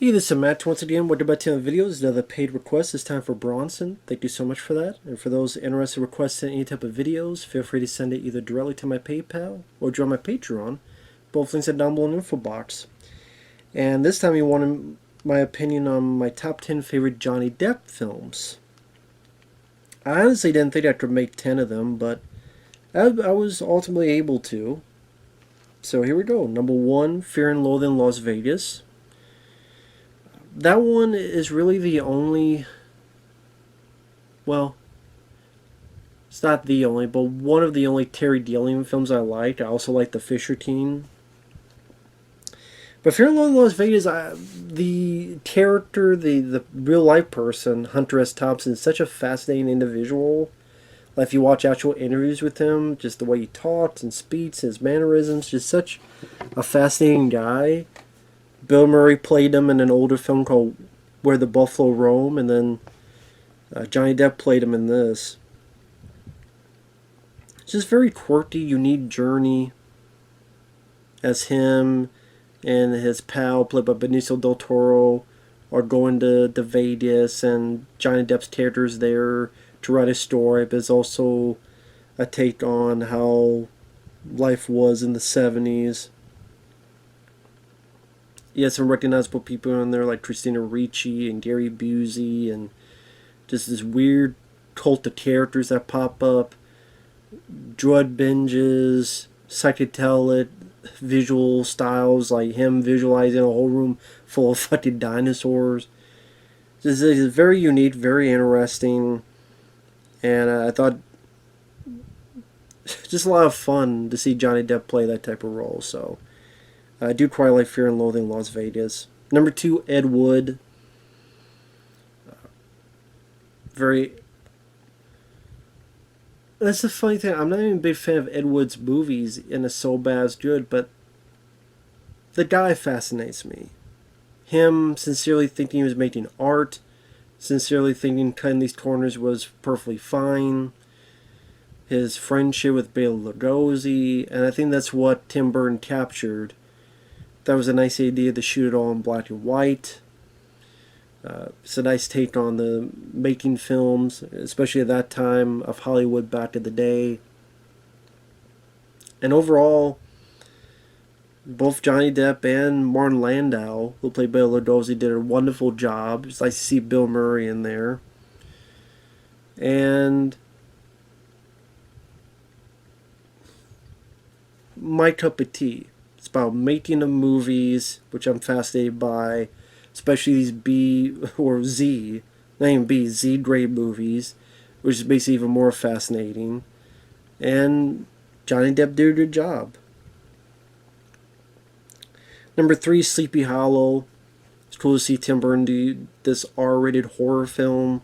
Hey, this is Matt once again. What about 10 videos? Another paid request. It's time for Bronson. Thank you so much for that. And for those interested in requesting any type of videos, feel free to send it either directly to my PayPal or join my Patreon. Both links are down below in the info box. And this time you wanted my opinion on my top 10 favorite Johnny Depp films. I honestly didn't think I could make 10 of them, but I was ultimately able to. So here we go. Number 1, Fear and Loathing in Las Vegas. That one is really the only, well, it's not the only, but one of the only Terry Gilliam films I like. I also like The Fisher Teen. But Fear and Loathing in Las Vegas, the character, the real life person, Hunter S. Thompson, is such a fascinating individual. Like if you watch actual interviews with him, just the way he talks and speaks, his mannerisms, just such a fascinating guy. Bill Murray played him in an older film called Where the Buffalo Roam, and then Johnny Depp played him in this. It's just very quirky, unique journey as him and his pal, played by Benicio del Toro, are going to Vegas, and Johnny Depp's character is there to write a story, but it's also a take on how life was in the 70s. You had some recognizable people in there like Christina Ricci and Gary Busey, and just this weird cult of characters that pop up. Drug binges, psychedelic visual styles like him visualizing a whole room full of fucking dinosaurs. This is very unique, very interesting, and I thought just a lot of fun to see Johnny Depp play that type of role. So I do quite like Fear and Loathing in Las Vegas. Number 2, Ed Wood. Very. That's the funny thing. I'm not even a big fan of Ed Wood's movies in a So Bad It's Good, but the guy fascinates me. Him sincerely thinking he was making art, sincerely thinking cutting these corners was perfectly fine. His friendship with Bela Lugosi, and I think that's what Tim Burton captured. That was a nice idea to shoot it all in black and white. It's a nice take on the making films, especially at that time of Hollywood back in the day. And overall, both Johnny Depp and Martin Landau, who played Bela Lugosi, did a wonderful job. It's nice to see Bill Murray in there. And my cup of tea. It's about making of movies, which I'm fascinated by, especially these B or Z, not even B, Z grade movies, which makes it even more fascinating. And Johnny Depp did a good job. Number 3, Sleepy Hollow. It's cool to see Tim Burton do this R-rated horror film,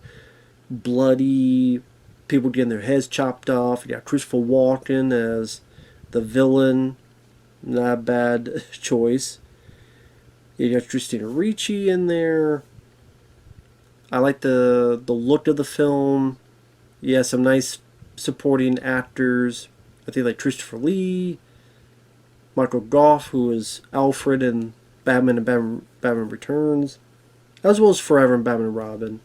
bloody, people getting their heads chopped off. You got Christopher Walken as the villain. Not a bad choice. You got Christina Ricci in there. I like the look of the film. Yeah, some nice supporting actors. I think like Christopher Lee, Michael Goff, who was Alfred in Batman and Batman Returns, as well as Forever and Batman and Robin.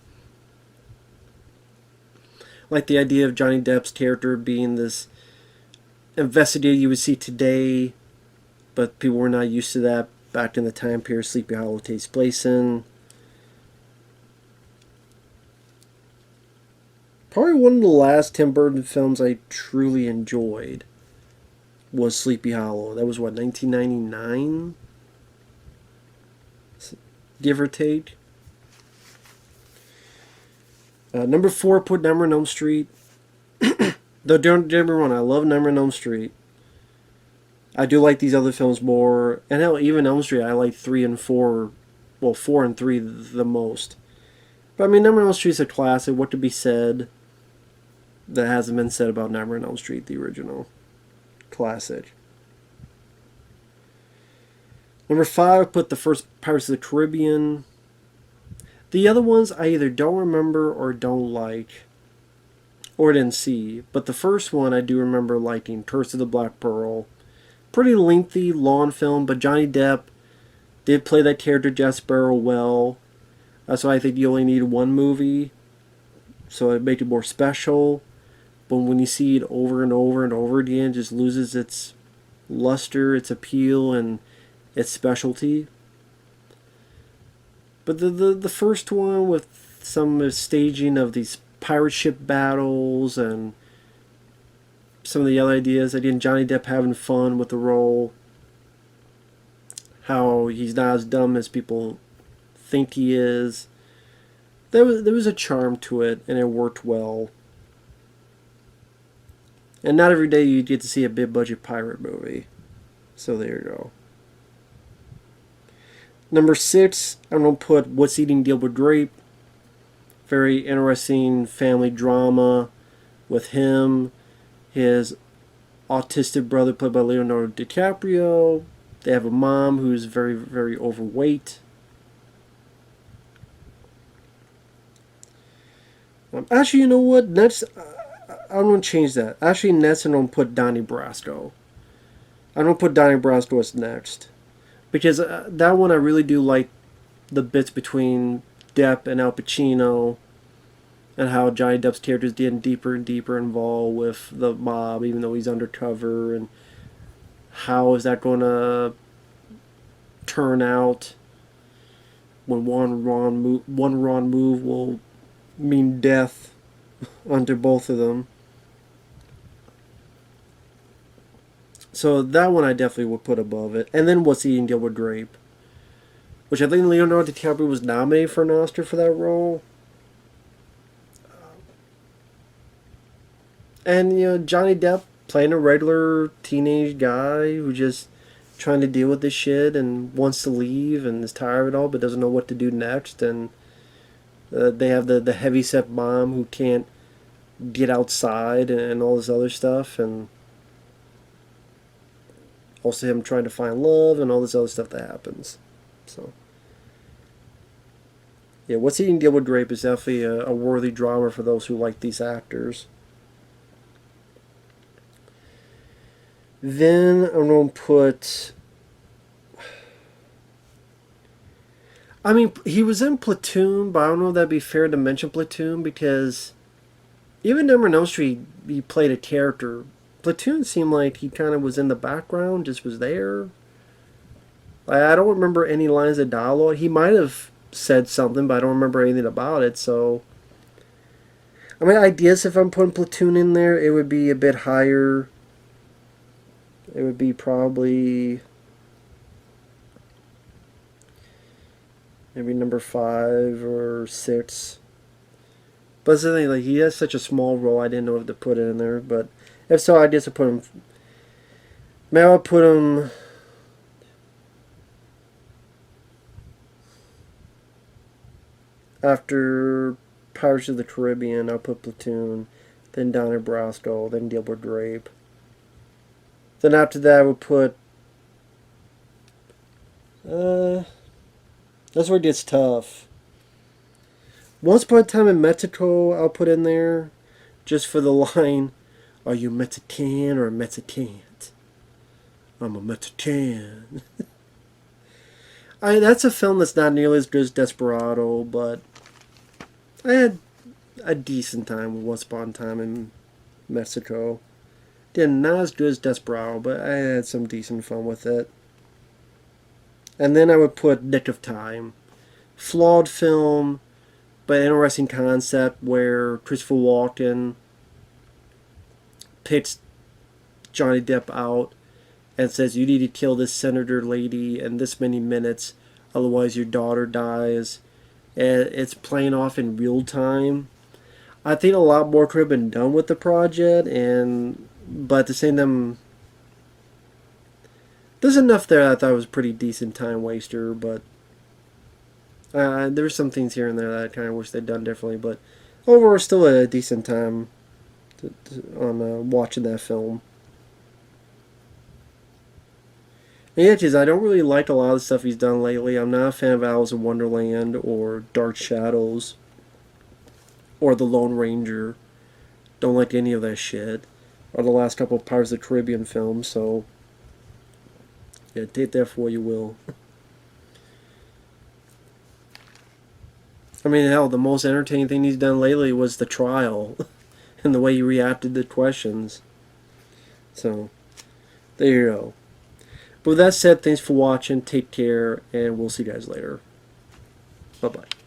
I like the idea of Johnny Depp's character being this investigator you would see today, but people were not used to that back in the time period Sleepy Hollow takes place in. Probably one of the last Tim Burton films I truly enjoyed was Sleepy Hollow. That was what, 1999? Give or take. Number 4, put Nightmare on Elm Street. Though don't get me wrong, I love Nightmare on Elm Street. I do like these other films more, and hell, even Elm Street, I like 3 and 4, well, 4 and 3 the most. But I mean, Nightmare on Elm Street is a classic. What could be said that hasn't been said about Nightmare on Elm Street, the original classic? Number 5, put the first Pirates of the Caribbean. The other ones I either don't remember or don't like, or didn't see. But the first one I do remember liking, Curse of the Black Pearl. Pretty lengthy, long film, but Johnny Depp Did play that character Jack Sparrow well. That's why I think you only need one movie, so it makes it more special. But when you see it over and over and over again, it just loses its luster, its appeal, and its specialty. But the first one with some staging of these pirate ship battles and some of the other ideas, again, Johnny Depp having fun with the role, how he's not as dumb as people think he is. There was a charm to it, and it worked well. And not every day you get to see a big budget pirate movie. So there you go. Number 6, I'm going to put What's Eating Gilbert Grape. Very interesting family drama with him, his autistic brother played by Leonardo DiCaprio. They have a mom who's very, very overweight. Actually, you know what? Next, I'm going to change that. Actually, next I'm going to put Donnie Brasco. I'm going to put Donnie Brasco as next. Because that one I really do like the bits between Depp and Al Pacino, and how Johnny Depp's character is getting deeper and deeper involved with the mob, even though he's undercover, and how is that going to turn out when one wrong move will mean death under both of them. So that one I definitely would put above it. And then What's Eating Gilbert Grape, which I think Leonardo DiCaprio was nominated for an Oscar for that role. And, you know, Johnny Depp playing a regular teenage guy who just trying to deal with this shit and wants to leave and is tired of it all but doesn't know what to do next. And they have the heavyset mom who can't get outside and all this other stuff. And also him trying to find love and all this other stuff that happens. So, yeah, What's Eating Gilbert Grape is definitely a worthy drama for those who like these actors. Then I'm going to put... I mean, he was in Platoon, but I don't know if that'd be fair to mention Platoon, because even in Elm Street, he played a character. Platoon seemed like he kind of was in the background, just was there. I don't remember any lines of dialogue. He might have said something, but I don't remember anything about it, so... I mean, ideas if I'm putting Platoon in there, it would be a bit higher. It would be probably... maybe number 5 or 6. But it's the thing, like, he has such a small role, I didn't know if to put it in there, but... if so, I guess I put him... maybe I'll put him... after Pirates of the Caribbean, I'll put Platoon, then Donnie Brasco, then Gilbert Grape. Then after that, I would put... that's where it gets tough. Once Upon a Time in Mexico, I'll put in there, just for the line... are you Mexican or a Mexican? I'm a Mexican. That's a film that's not nearly as good as Desperado, but I had a decent time with Once Upon a Time in Mexico. Again, not as good as Desperado, but I had some decent fun with it. And then I would put Nick of Time. Flawed film, but interesting concept where Christopher Walken picks Johnny Depp out and says, you need to kill this senator lady in this many minutes, otherwise your daughter dies. And it's playing off in real time. I think a lot more could have been done with the project, but at the same time, there's enough there that I thought was a pretty decent time waster, but there's some things here and there that I kind of wish they'd done differently, but overall still a decent time on watching that film. And yeah, because I don't really like a lot of the stuff he's done lately. I'm not a fan of Alice in Wonderland or Dark Shadows or The Lone Ranger. Don't like any of that shit. Or the last couple of Pirates of the Caribbean films, so yeah, take that for what you will. I mean, hell, the most entertaining thing he's done lately was the trial and the way he reacted to questions. So, there you go. But with that said, thanks for watching. Take care, and we'll see you guys later. Bye-bye.